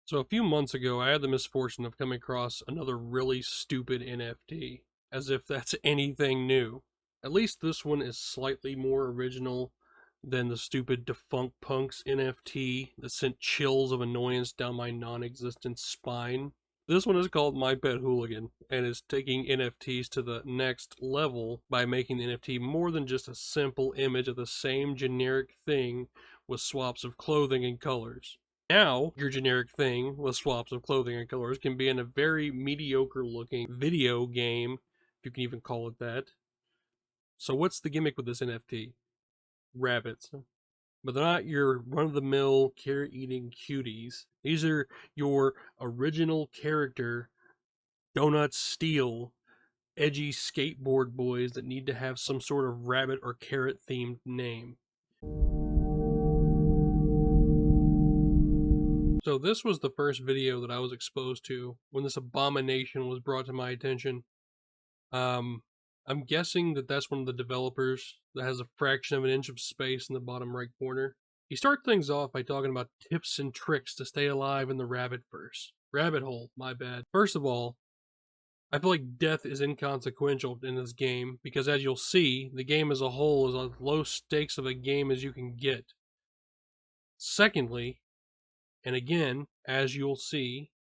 So a few months ago, I had the misfortune of coming across another really stupid NFT, as if that's anything new. At least this one is slightly more original than the stupid Defunct Punks NFT that sent chills of annoyance down my non-existent spine. This one is called My Pet Hooligan, and is taking NFTs to the next level by making the NFT more than just a simple image of the same generic thing with swaps of clothing and colors. Now, your generic thing with swaps of clothing and colors can be in a very mediocre looking video game, if you can even call it that. So, what's the gimmick with this NFT? Rabbits. But they're not your run of the mill carrot eating cuties. These are your original character, donut steel, edgy skateboard boys that need to have some sort of rabbit or carrot themed name. So this was the first video that I was exposed to when this abomination was brought to my attention. I'm guessing that that's one of the developers that has a fraction of an inch of space in the bottom right corner. He starts things off by talking about tips and tricks to stay alive in the rabbit hole, my bad. First of all, I feel like death is inconsequential in this game because, as you'll see, the game as a whole is as low stakes of a game as you can get. Secondly, and again, as you'll see,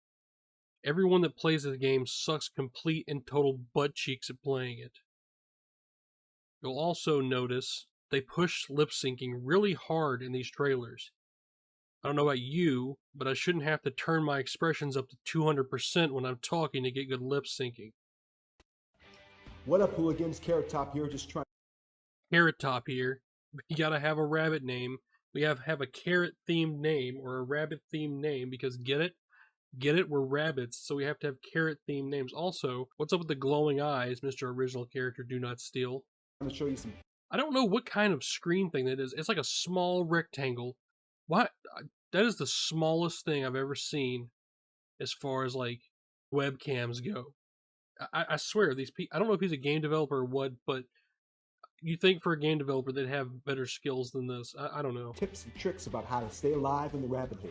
everyone that plays this game sucks complete and total butt cheeks at playing it. You'll also notice they push lip syncing really hard in these trailers. I don't know about you, but I shouldn't have to turn my expressions up to 200% when I'm talking to get good lip syncing. What up, hooligans? Carrot Top here, just trying. Carrot Top here. You gotta have a rabbit name. We have a carrot themed name or a rabbit themed name because get it? Get it? We're rabbits, so we have to have carrot themed names. Also, what's up with the glowing eyes, Mr. Original Character Do Not Steal? I'm gonna show you some. I don't know what kind of screen thing that is. It's like a small rectangle. What? That is the smallest thing I've ever seen as far as like webcams go. I swear these people. I don't know if he's a game developer or what, but you think for a game developer they'd have better skills than this. I don't know. Tips and tricks about how to stay alive in the rabbit hole.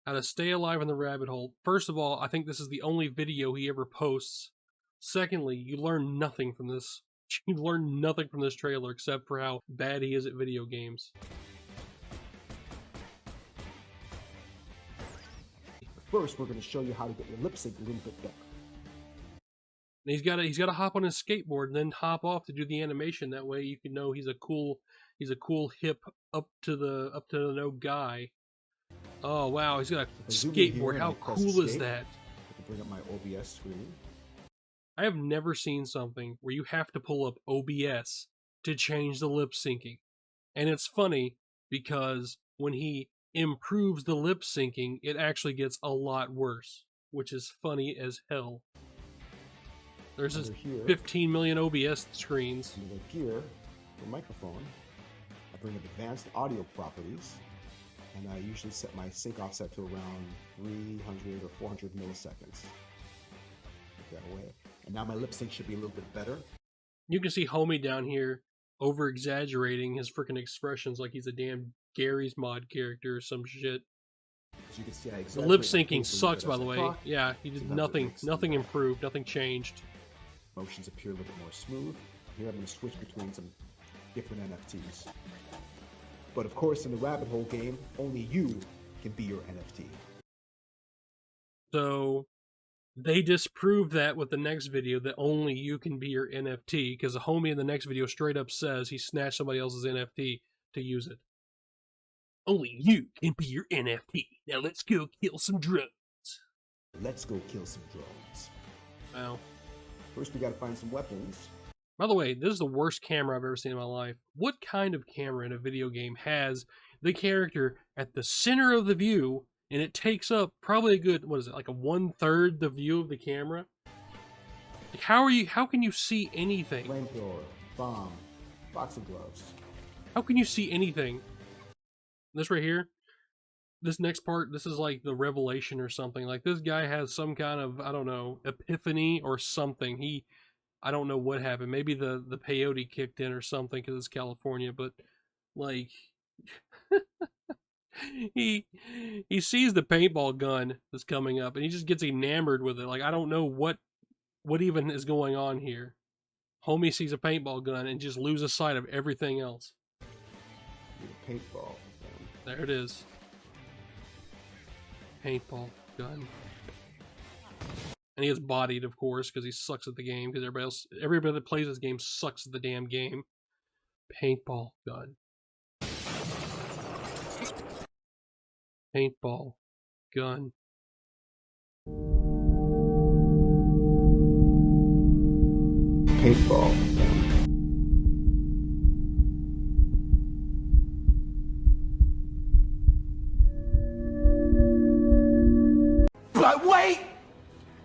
How to stay alive in the rabbit hole. First of all, I think this is the only video he ever posts. Secondly, you learn nothing from this. You learn nothing from this trailer except for how bad he is at video games. First, we're gonna show you how to get your lip sync a little bit better. And he's gotta hop on his skateboard and then hop off to do the animation. That way you can know he's a cool hip up to the no guy. Oh wow, he's got a skateboard. How cool is that? I can bring up my OBS screen. I have never seen something where you have to pull up OBS to change the lip syncing. And it's funny because when he improves the lip syncing, it actually gets a lot worse, which is funny as hell. There's this 15 million OBS screens. Under gear, the microphone, I bring up advanced audio properties, and I usually set my sync offset to around 300 or 400 milliseconds. Put that away. And now my lip sync should be a little bit better. You can see Homie down here over exaggerating his freaking expressions like he's a damn Gary's Mod character or some shit. As you can see, the lip syncing sucks, by the way. Yeah, he did nothing improved, nothing changed. Motions appear a little bit more smooth. Here I'm going to switch between some different NFTs. But of course, in the rabbit hole game, only you can be your NFT. So they disproved that with the next video that only you can be your NFT because the homie in the next video straight up says he snatched somebody else's NFT to use it. Only you can be your NFT. Now let's go kill some drones. Let's go kill some drones. Wow. First, we gotta find some weapons. By the way, this is the worst camera I've ever seen in my life. What kind of camera in a video game has the character at the center of the view and it takes up probably a good, what is it, like a 1/3 the view of the camera? Like how can you see anything? Flamethrower, bomb, boxing gloves. How can you see anything? This right here, this next part, this is like the revelation or something. Like this guy has some kind of, I don't know, epiphany or something. I don't know what happened. Maybe the peyote kicked in or something because it's California, but like he sees the paintball gun that's coming up, and he just gets enamored with it. Like, I don't know what even is going on here. Homie sees a paintball gun and just loses sight of everything else. Paintball. There it is. Paintball gun. And he gets bodied, of course, because he sucks at the game. Because everybody that plays this game sucks at the damn game. Paintball gun. Paintball gun. Paintball. But wait!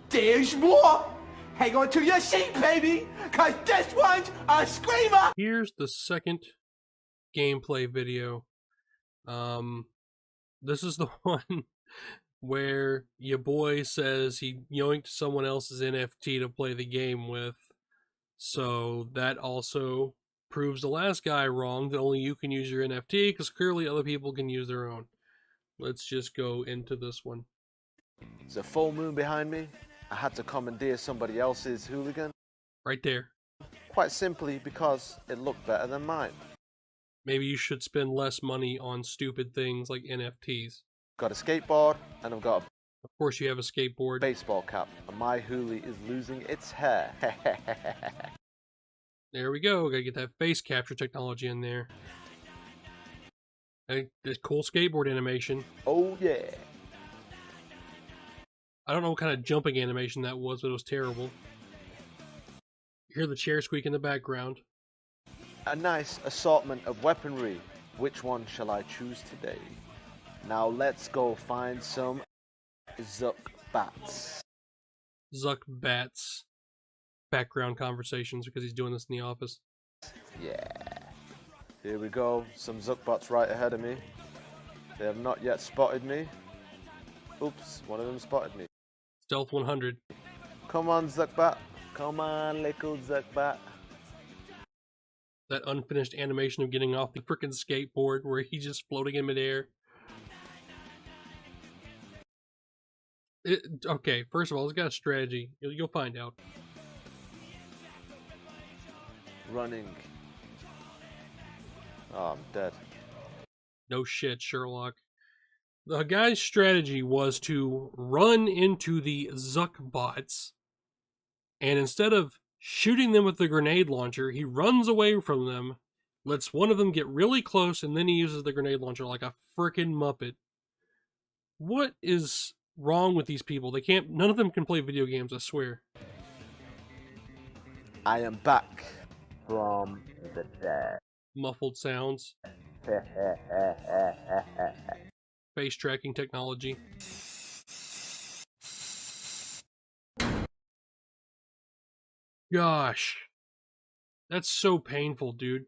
There's more! Hang on to your seat, baby! Cause this one's a screamer! Here's the second gameplay video. This is the one where your boy says he yoinked someone else's NFT to play the game with. So that also proves the last guy wrong, that only you can use your NFT, because clearly other people can use their own. Let's just go into this one. There's a full moon behind me. I had to commandeer somebody else's hooligan. Right there. Quite simply because it looked better than mine. Maybe you should spend less money on stupid things like NFTs. Got a skateboard, and I've got Of course you have a a skateboard. baseball cap, and my hoolie is losing its hair. There we go. Gotta get that face capture technology in there. Hey, this cool skateboard animation. Oh yeah. I don't know what kind of jumping animation that was, but it was terrible. You hear the chair squeak in the background. A nice assortment of weaponry. Which one shall I choose today? Now let's go find some Zuck bats. Zuck bats. Background conversations because he's doing this in the office. Yeah. Here we go. Some Zuck bats right ahead of me. They have not yet spotted me. Oops, one of them spotted me. Stealth 100. Come on, Zuckbat. Come on, little Zuckbat. That unfinished animation of getting off the frickin' skateboard where he's just floating in midair. Okay, first of all, it's got a strategy. You'll find out. Running. Oh, I'm dead. No shit, Sherlock. The guy's strategy was to run into the Zuck bots, and instead of shooting them with the grenade launcher, he runs away from them, lets one of them get really close, and then he uses the grenade launcher like a frickin' Muppet. What is wrong with these people? None of them can play video games, I swear. I am back from the dead. Muffled sounds. Face tracking technology. Gosh. That's so painful, dude.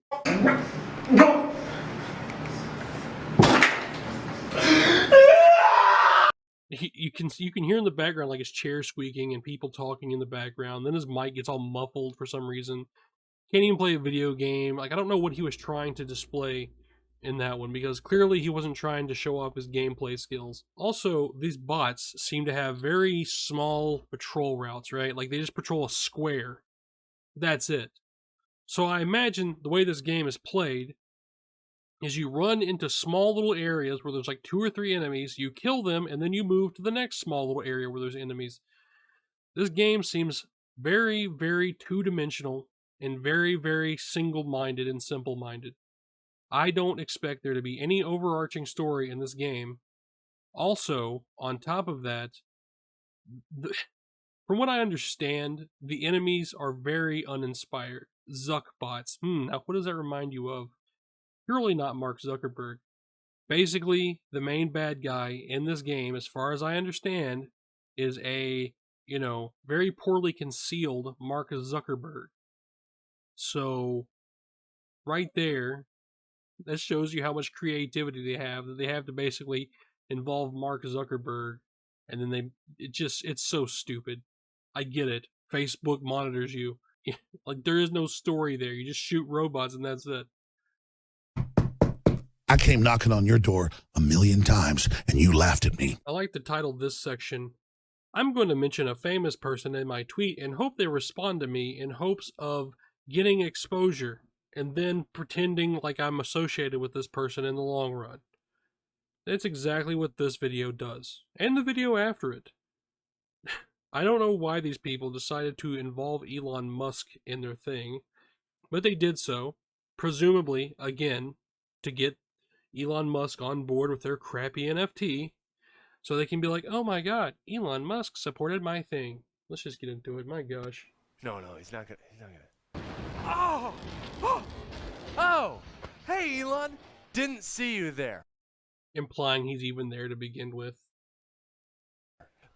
You can hear in the background like his chair squeaking and people talking in the background. Then his mic gets all muffled for some reason. Can't even play a video game. Like, I don't know what he was trying to display in that one, because clearly he wasn't trying to show off his gameplay skills. Also, these bots seem to have very small patrol routes, right? Like, they just patrol a square. That's it. So I imagine the way this game is played is you run into small little areas where there's like 2 or 3 enemies, you kill them, and then you move to the next small little area where there's enemies. This game seems very, very two-dimensional and very, very single-minded and simple-minded. I don't expect there to be any overarching story in this game. Also, on top of that, from what I understand, the enemies are very uninspired. Zuckbots. Now what does that remind you of? Surely not Mark Zuckerberg. Basically, the main bad guy in this game, as far as I understand, is a, very poorly concealed Mark Zuckerberg. So, right there, that shows you how much creativity they have, that they have to basically involve Mark Zuckerberg, and then it's so stupid. I get it. Facebook monitors you. Like, there is no story there. You just shoot robots and that's it. I came knocking on your door 1,000,000 times and you laughed at me. I like to title this section, I'm going to mention a famous person in my tweet and hope they respond to me in hopes of getting exposure and then pretending like I'm associated with this person in the long run. That's exactly what this video does, and the video after it. I don't know why these people decided to involve Elon Musk in their thing, but they did so, presumably, again, to get Elon Musk on board with their crappy NFT, so they can be like, oh my god, Elon Musk supported my thing. Let's just get into it, my gosh. No, he's not gonna. Oh! Oh! Oh! Hey, Elon! Didn't see you there. Implying he's even there to begin with.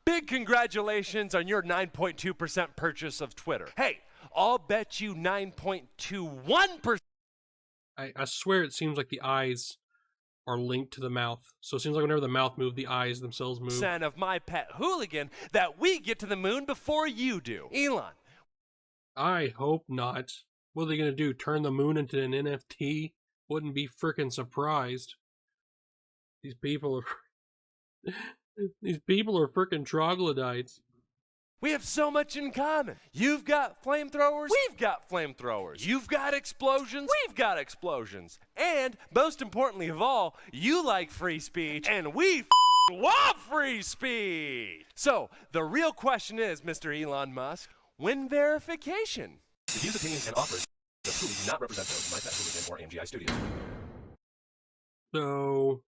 Big congratulations on your 9.2% purchase of Twitter. Hey, I'll bet you 9.21%. I swear it seems like the eyes are linked to the mouth. So it seems like whenever the mouth moves, the eyes themselves move. Of my pet Hooligan that we get to the moon before you do. Elon. I hope not. What are they going to do? Turn the moon into an NFT? Wouldn't be frickin' surprised. These people are... These people are frickin' troglodytes. We have so much in common. You've got flamethrowers. We've got flamethrowers. You've got explosions. We've got explosions. And most importantly of all, you like free speech, and we love free speech. So the real question is, Mr. Elon Musk, when verification? The views, opinions, and offers of Hooligan do not represent those of My Pet Hooligan or AMGI Studios. So,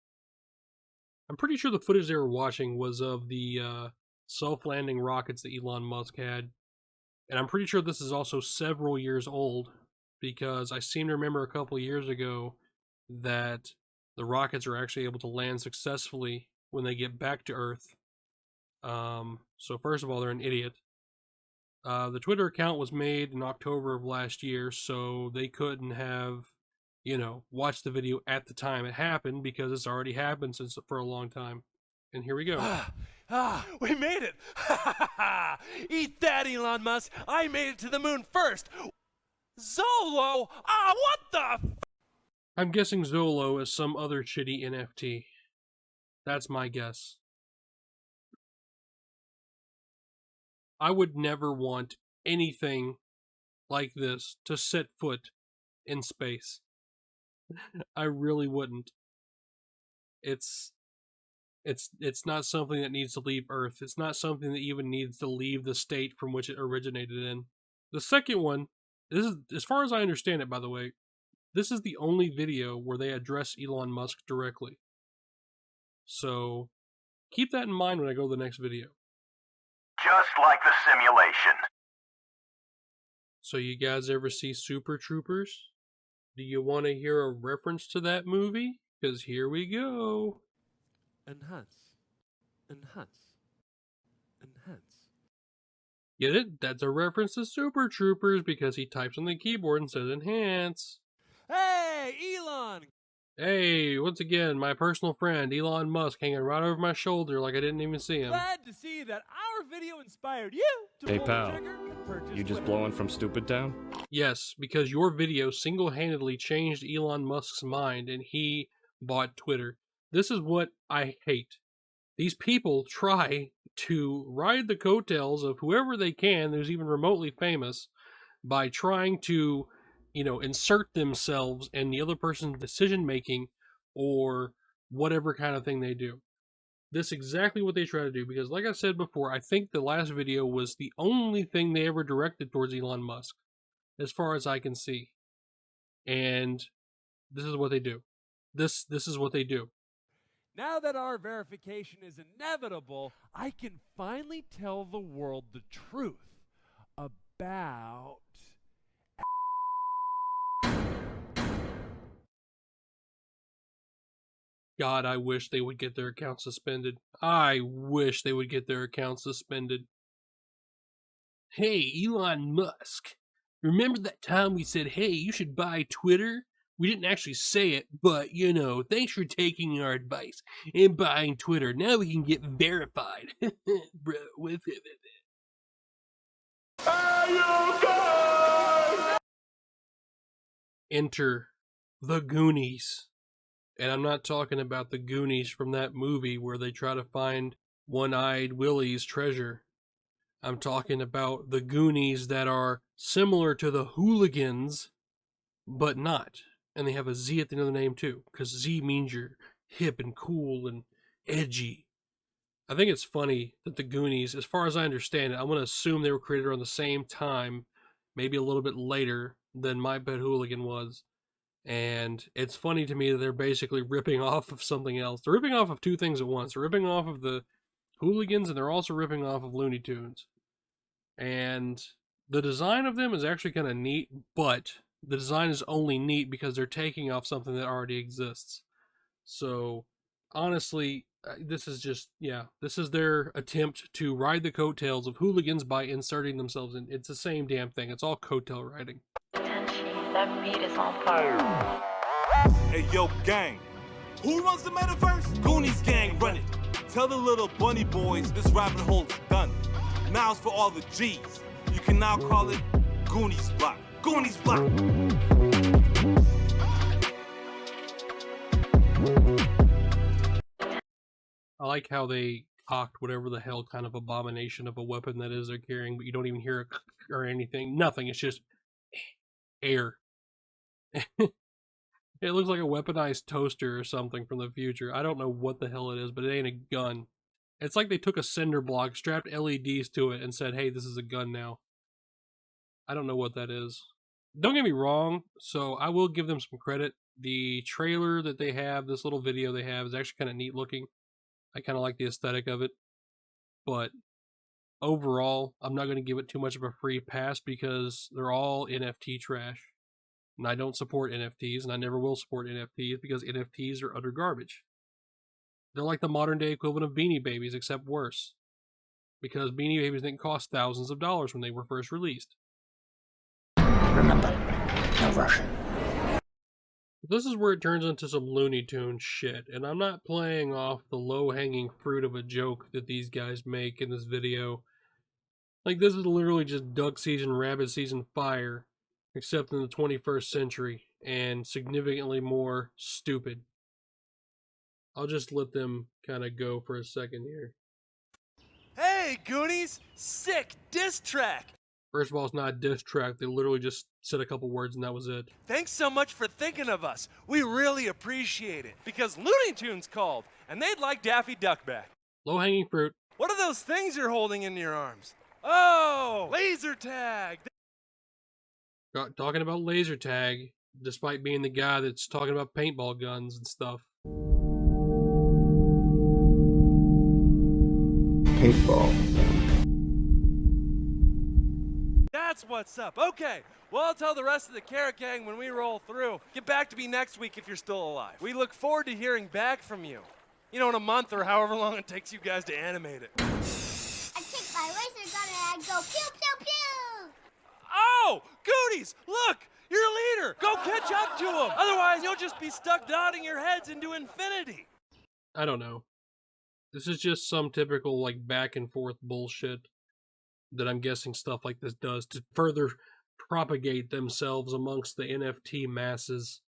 I'm pretty sure the footage they were watching was of the self-landing rockets that Elon Musk had. And I'm pretty sure this is also several years old, because I seem to remember a couple of years ago that the rockets are actually able to land successfully when they get back to Earth. So first of all, they're an idiot. The Twitter account was made in October of last year, so they couldn't have, watched the video at the time it happened, because it's already happened for a long time. And here we go. We made it! Eat that, Elon Musk! I made it to the moon first! Zolo! What the I'm guessing Zolo is some other shitty NFT. That's my guess. I would never want anything like this to set foot in space. I really wouldn't. It's not something that needs to leave Earth. It's not something that even needs to leave the state from which it originated in. The second one, this is, as far as I understand it, by the way, this is the only video where they address Elon Musk directly. So, keep that in mind when I go to the next video. Just like the simulation. So you guys ever see Super Troopers? Do you want to hear a reference to that movie? Because here we go. Enhance. Enhance. Enhance. Get it? That's a reference to Super Troopers because he types on the keyboard and says enhance. Hey, Elon! Hey, once again, my personal friend, Elon Musk, hanging right over my shoulder like I didn't even see him. Glad to see that our video inspired you to Hey, pull the pal. trigger and purchase You just Twitter. blowing from Stupid Town? Yes, because your video single-handedly changed Elon Musk's mind and he bought Twitter. This is what I hate. These people try to ride the coattails of whoever they can who's even remotely famous by trying to, insert themselves in the other person's decision-making or whatever kind of thing they do. This is exactly what they try to do, because like I said before, I think the last video was the only thing they ever directed towards Elon Musk, as far as I can see. And this is what they do. This is what they do. Now that our verification is inevitable, I can finally tell the world the truth about... God, I wish they would get their account suspended. I wish they would get their account suspended. Hey, Elon Musk. Remember that time we said, hey, you should buy Twitter? We didn't actually say it, but, thanks for taking our advice and buying Twitter. Now we can get verified. Bro, with it. Enter the Goonies. And I'm not talking about the Goonies from that movie where they try to find One-Eyed Willie's treasure. I'm talking about the Goonies that are similar to the Hooligans, but not. And they have a Z at the end of the name too, because Z means you're hip and cool and edgy. I think it's funny that the Goonies, as far as I understand it, I'm going to assume they were created around the same time, maybe a little bit later than My Pet Hooligan was. And it's funny to me that they're basically ripping off of something else. They're ripping off of two things at once. They're ripping off of the Hooligans, and they're also ripping off of Looney Tunes. And the design of them is actually kind of neat, but the design is only neat because they're taking off something that already exists. So, honestly, this is just, this is their attempt to ride the coattails of Hooligans by inserting themselves in. It's the same damn thing. It's all coattail riding. That beat is on fire. Hey, yo, gang. Who runs the metaverse? Goonies gang, run it. Tell the little bunny boys this rabbit hole's done. Now it's for all the G's. You can now call it Goonies Block. Goonies Block. I like how they cocked whatever the hell kind of abomination of a weapon that is they're carrying, but you don't even hear it or anything. Nothing. It's just air. It looks like a weaponized toaster or something from the future. I don't know what the hell it is, but it ain't a gun. It's like they took a cinder block, strapped LEDs to it, and said, hey, this is a gun now. I don't know what that is. Don't get me wrong, so I will give them some credit. The trailer that they have, this little video they have, is actually kind of neat looking. I kind of like the aesthetic of it. But overall, I'm not going to give it too much of a free pass because they're all NFT trash. And I don't support NFTs, and I never will support NFTs because NFTs are utter garbage. They're like the modern day equivalent of Beanie Babies, except worse. Because Beanie Babies didn't cost thousands of dollars when they were first released. Remember, no rushing. This is where it turns into some Looney Tunes shit, and I'm not playing off the low-hanging fruit of a joke that these guys make in this video. Like, this is literally just duck season, rabbit season fire, except in the 21st century, and significantly more stupid. I'll just let them kind of go for a second here. Hey, Goonies! Sick diss track! First of all, it's not a diss track. They literally just said a couple words and that was it. Thanks so much for thinking of us. We really appreciate it. Because Looney Tunes called, and they'd like Daffy Duck back. Low-hanging fruit. What are those things you're holding in your arms? Oh, laser tag! Talking about laser tag, despite being the guy that's talking about paintball guns and stuff. Paintball. That's what's up. Okay, well, I'll tell the rest of the Carrot Gang when we roll through. Get back to me next week if you're still alive. We look forward to hearing back from you. You know, in a month or however long it takes you guys to animate it. I take my laser gun and I go pew, pew, pew! Oh, Goonies, look, you're a leader. Go catch up to him. Otherwise, you'll just be stuck nodding your heads into infinity. I don't know. This is just some typical, like, back and forth bullshit that I'm guessing stuff like this does to further propagate themselves amongst the NFT masses.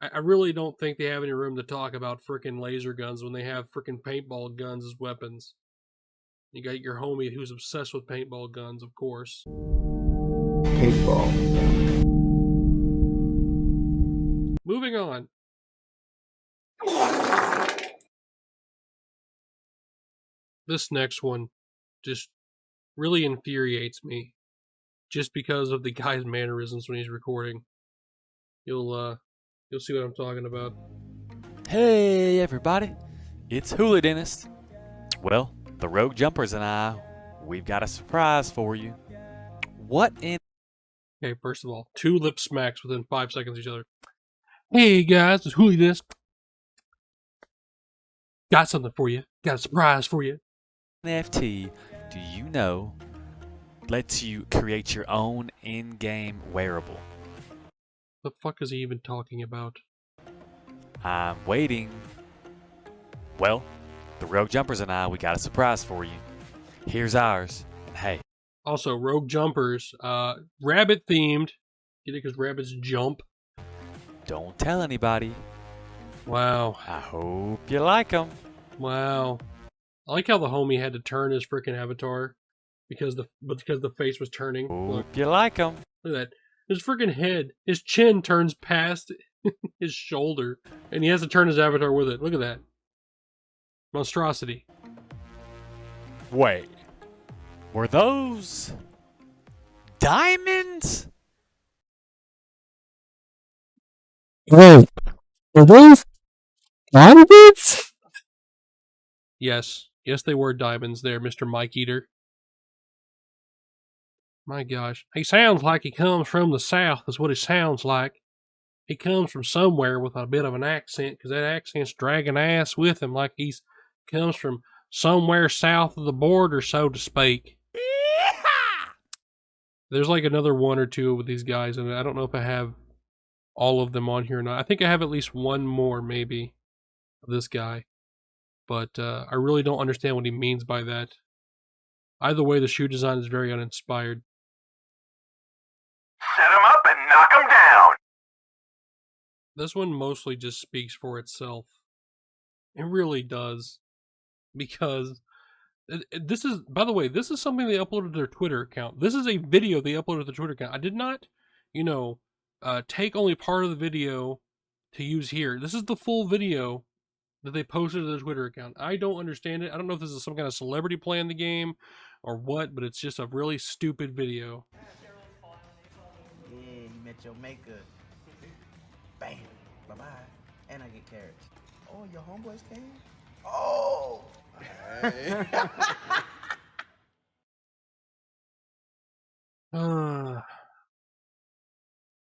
I really don't think they have any room to talk about frickin' laser guns when they have frickin' paintball guns as weapons. You got your homie who's obsessed with paintball guns, of course. Paintball. Moving on. This next one just really infuriates me just because of the guy's mannerisms when he's recording. You'll see what I'm talking about. Hey everybody, it's Hooliganist. Well, the Rogue Jumpers and I, we've got a surprise for you. What in... Okay, first of all, 2 lip smacks within 5 seconds of each other. Hey guys, it's Hooliganist. Got something for you. Got a surprise for you. NFT, do you know, lets you create your own in-game wearable. The fuck is he even talking about? I'm waiting. Well, the Rogue Jumpers and I, we got a surprise for you. Here's ours. And hey. Also, Rogue Jumpers, rabbit themed. Get it? Because rabbits jump. Don't tell anybody. Wow. I hope you like them. Wow. I like how the homie had to turn his freaking avatar because the face was turning. Look, Hope you like them. look at that. His freaking head, his chin turns past his shoulder, and he has to turn his avatar with it. Look at that. Monstrosity. Wait. Were those diamonds? Wait. Are those diamonds? Yes. Yes, they were diamonds there, Mr. Mike Eater. My gosh. He sounds like he comes from the South, is what he sounds like. He comes from somewhere with a bit of an accent, because that accent's dragging ass with him like he's comes from somewhere south of the border, so to speak. There's like another one or two with these guys, and I don't know if I have all of them on here or not. I think I have at least one more, maybe, of this guy. But I really don't understand what he means by that. Either way, the shoe design is very uninspired. Set 'em up and knock 'em down. This one mostly just speaks for itself. It really does. Because this is, by the way, this is something they uploaded to their Twitter account. This is a video they uploaded to their Twitter account. I did not, take only part of the video to use here. This is the full video that they posted to their Twitter account. I don't understand it. I don't know if this is some kind of celebrity playing the game or what, but it's just a really stupid video. Yeah, you met your maker. Bam. Bye-bye. And I get carrots. Oh, your homeboys came? Oh! Hey.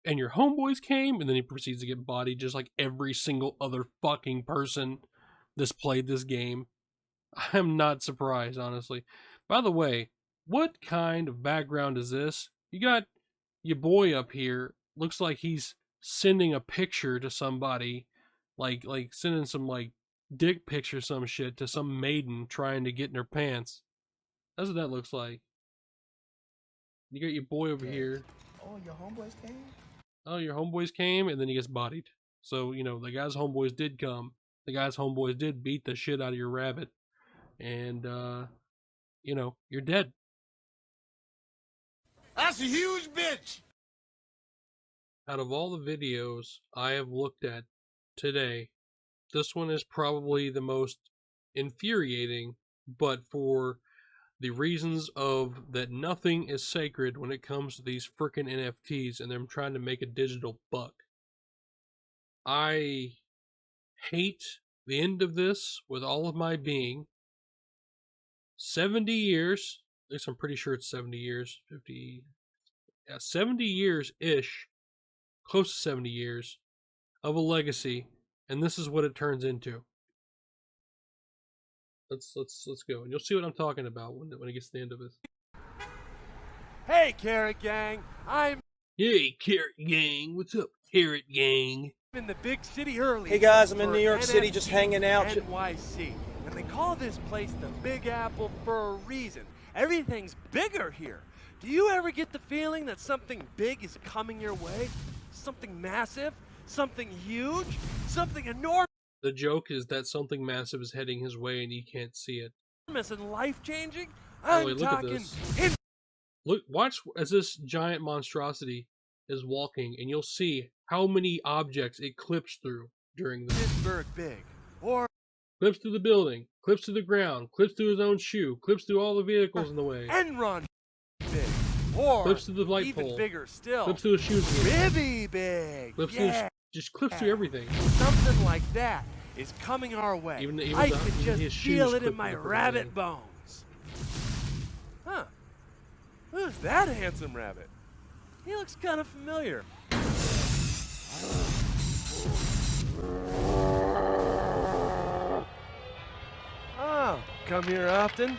And your homeboys came, and then he proceeds to get bodied just like every single other fucking person that's played this game. I'm not surprised, honestly. By the way, what kind of background is this? You got your boy up here. Looks like he's sending a picture to somebody, like sending some like dick pics or some shit to some maiden trying to get in her pants. That's what that looks like. You got your boy over here. Oh, your homeboys came? Oh, your homeboys came, and then he gets bodied. So, the guy's homeboys did come. The guy's homeboys did beat the shit out of your rabbit. And, you're dead. That's a huge bitch! Out of all the videos I have looked at today, this one is probably the most infuriating, but for the reasons of that nothing is sacred when it comes to these frickin' NFTs and them trying to make a digital buck. I hate the end of this with all of my being. 70 years, at least I'm pretty sure it's 70 years, 50, 70 years-ish, close to 70 years of a legacy, and this is what it turns into. Let's go, and you'll see what I'm talking about when it gets to the end of this. Hey, Carrot Gang! Hey, Carrot Gang! What's up, Carrot Gang? In the big city early. Hey guys, I'm in New York City just hanging out. NYC. And they call this place the Big Apple for a reason. Everything's bigger here. Do you ever get the feeling that something big is coming your way? Something massive? Something huge? Something enormous? The joke is that something massive is heading his way and he can't see it. And life-changing? Oh, wait, look at this. Look, watch as this giant monstrosity is walking, and you'll see how many objects it clips through during this. Pittsburgh big. Or clips through the building, clips through the ground, clips through his own shoe, clips through all the vehicles in the way. Enron big. Or clips through the light even pole. Bigger still. Clips through his shoes. Ribby big. Clips through just clips through everything. Something like that is coming our way. Even I can just feel it in my rabbit bones. Huh. Who's that handsome rabbit? He looks kind of familiar. Oh, come here often?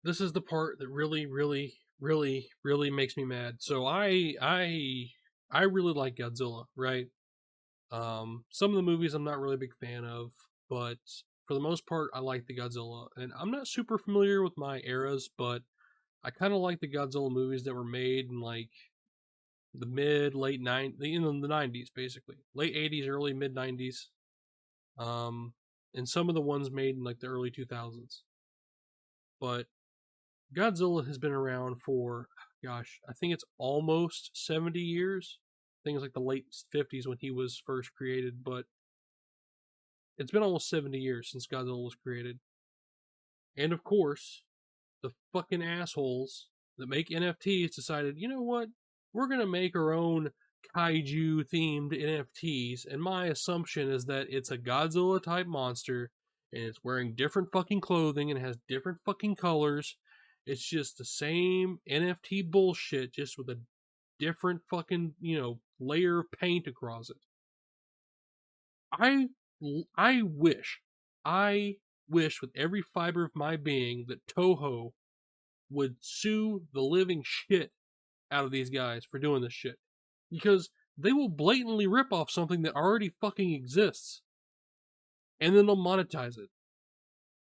This is the part that really, really, really, really makes me mad. So I really like Godzilla, right? Some of the movies I'm not really a big fan of, but for the most part, I like the Godzilla. And I'm not super familiar with my eras, but I kind of like the Godzilla movies that were made in like the late 90s, basically. Late 80s, early mid 90s. And some of the ones made in like the early 2000s. But Godzilla has been around for, gosh, I think it's almost 70 years. I think it's like the late 50s when he was first created, but it's been almost 70 years since Godzilla was created. And of course, the fucking assholes that make NFTs decided, you know what? We're going to make our own kaiju themed NFTs. And my assumption is that it's a Godzilla type monster and it's wearing different fucking clothing and has different fucking colors. It's just the same NFT bullshit, just with a different fucking, layer of paint across it. I wish with every fiber of my being that Toho would sue the living shit out of these guys for doing this shit. Because they will blatantly rip off something that already fucking exists. And then they'll monetize it.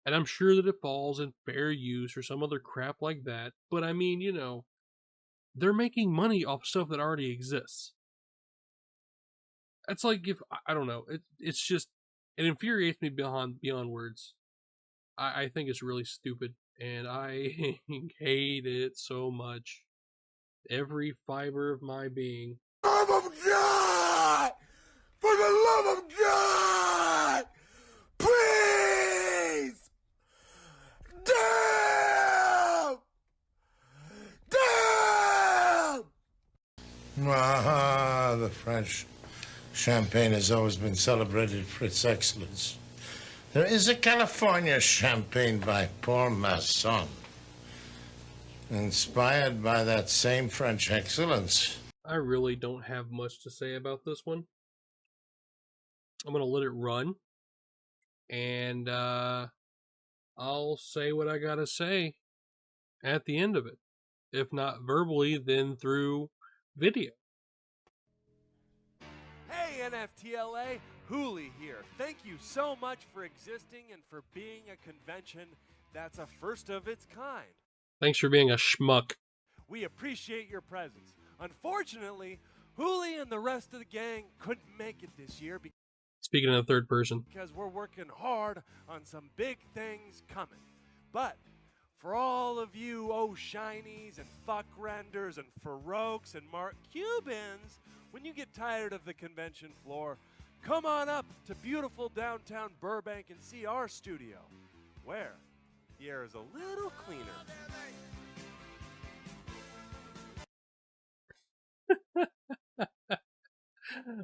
And I'm sure that it falls in fair use or some other crap like that. But I mean, they're making money off stuff that already exists. It's like, if I don't know, it's just, it infuriates me beyond words. I think it's really stupid, and I hate it so much. Every fiber of my being. Love of God! For the love of God! Please! Damn! Damn! Ah, the French champagne has always been celebrated for its excellence. There is a California champagne by Paul Masson, inspired by that same French excellence. I really don't have much to say about this one. I'm going to let it run, and I'll say what I gotta say at the end of it. If not verbally, then through video. Hey NFTLA, Hooli here. Thank you so much for existing and for being a convention that's a first of its kind. Thanks for being a schmuck. We appreciate your presence. Unfortunately, Hooli and the rest of the gang couldn't make it this year Speaking in the third person. because we're working hard on some big things coming. But for all of you shinies and fuck renders and Faroques and Mark Cubans, when you get tired of the convention floor, come on up to beautiful downtown Burbank and see our studio, where the air is a little cleaner.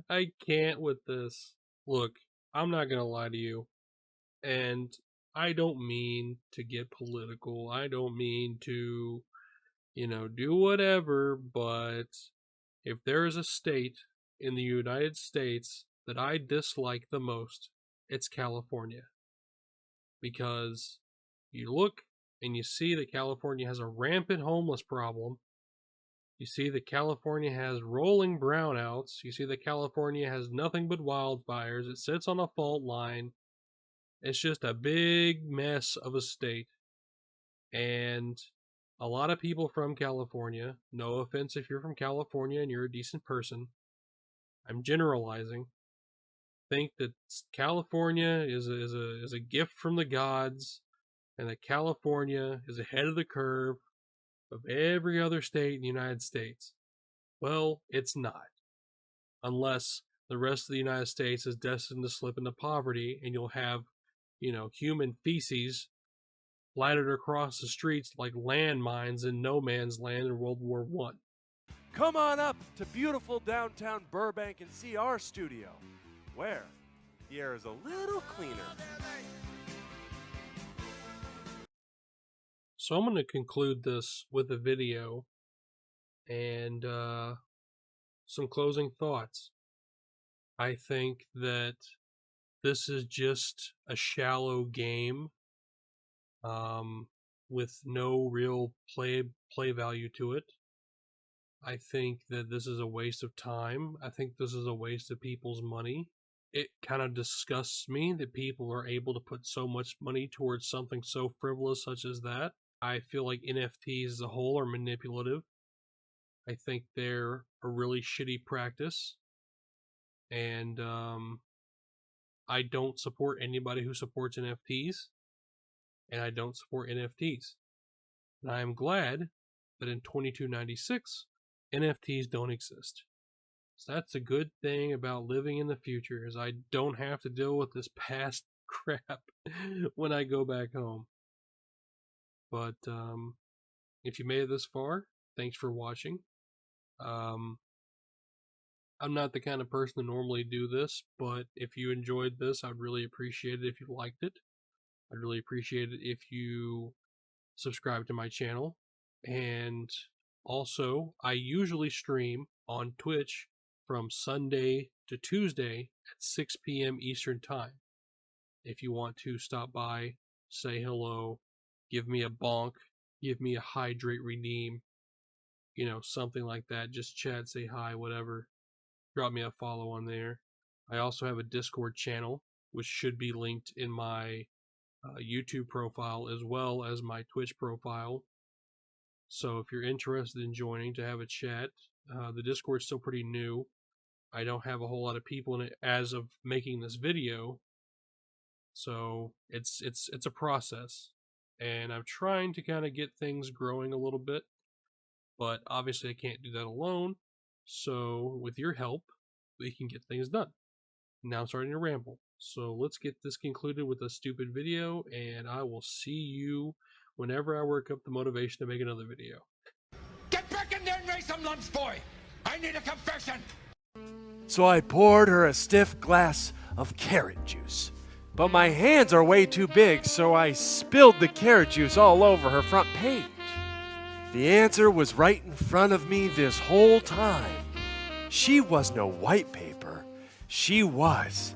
I can't with this. Look, I'm not gonna lie to you. And I don't mean to get political. I don't mean to, do whatever, but if there is a state in the United States that I dislike the most, it's California. Because you look and you see that California has a rampant homeless problem. You see that California has rolling brownouts. You see that California has nothing but wildfires. It sits on a fault line. It's just a big mess of a state. And a lot of people from California, no offense if you're from California and you're a decent person, I'm generalizing, think that California is a gift from the gods, and that California is ahead of the curve of every other state in the United States. Well, it's not. Unless the rest of the United States is destined to slip into poverty, and you'll have, human feces splattered across the streets like landmines in no man's land in World War I. Come on up to beautiful downtown Burbank and see our studio, where the air is a little cleaner. So I'm going to conclude this with a video and some closing thoughts. I think that this is just a shallow game with no real play value to it. I think that this is a waste of time. I think this is a waste of people's money. It kind of disgusts me that people are able to put so much money towards something so frivolous such as that. I feel like NFTs as a whole are manipulative. I think they're a really shitty practice, and I don't support anybody who supports NFTs, and I don't support NFTs. And I am glad that in 2296, NFTs don't exist. So that's a good thing about living in the future, is I don't have to deal with this past crap when I go back home. But if you made it this far, thanks for watching. I'm not the kind of person to normally do this, but if you enjoyed this, I'd really appreciate it if you liked it. I'd really appreciate it if you subscribe to my channel. And also, I usually stream on Twitch from Sunday to Tuesday at 6 p.m. Eastern Time. If you want to stop by, say hello, give me a bonk, give me a hydrate redeem, you know, something like that. Just chat, say hi, whatever. Drop me a follow on there. I also have a Discord channel, which should be linked in my YouTube profile as well as my Twitch profile. So if you're interested in joining to have a chat, the Discord's still pretty new. I don't have a whole lot of people in it as of making this video, so it's a process, and I'm trying to kind of get things growing a little bit, but obviously I can't do that alone. So with your help, we can get things done. Now I'm starting to ramble, so let's get this concluded with a stupid video, and I will see you whenever I work up the motivation to make another video. Get back in there and raise some lumps, boy! I need a confession! So I poured her a stiff glass of carrot juice. But my hands are way too big, so I spilled the carrot juice all over her front page. The answer was right in front of me this whole time. She was no white paper. She was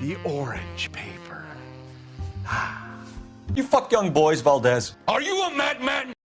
the orange paper. You fuck young boys, Valdez. Are you a madman?